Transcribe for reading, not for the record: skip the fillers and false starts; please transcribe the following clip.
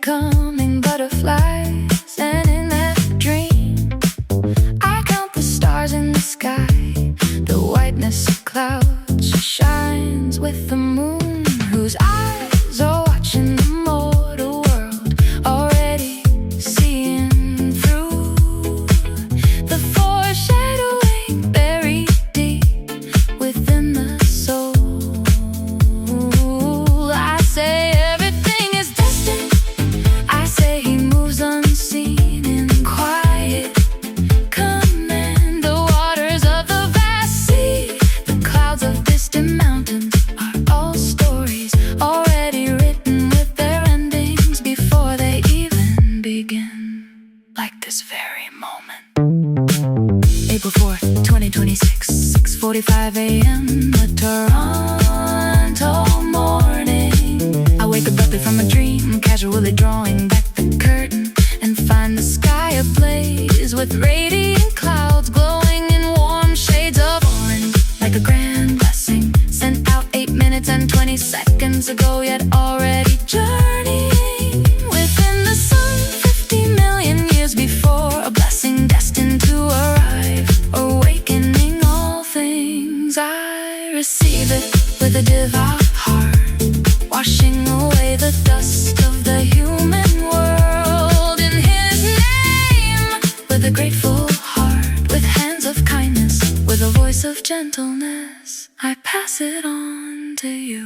becoming butterflies. And in that dream, I count the stars in the sky. The whiteness of clouds shines with the moon, whose eyes are watching the mortal world, already seeing through the foreshadowing buried deep within the soul. I say everything is destined. I say he moves unseen in quiet command. The waters of the vast sea, the clouds of distant mountains, are all stories already written with their endings before they even begin. Like this very moment. April 4th, 2026, 6:45 a.m. A Toronto morning. I wake abruptly from a dream, casually drawing back the curtain, and find the sky ablaze with radiant clouds glowing in warm shades of orange, like a grand blessing sent out 8 minutes and 20 seconds ago, yet already journeying within the sun 50 million years before. A blessing destined to arrive, awakening all things. I receive it with a devout heart, washing away the dust of the human world in his name. With a grateful heart, with hands of kindness, with a voice of gentleness, I pass it on to you.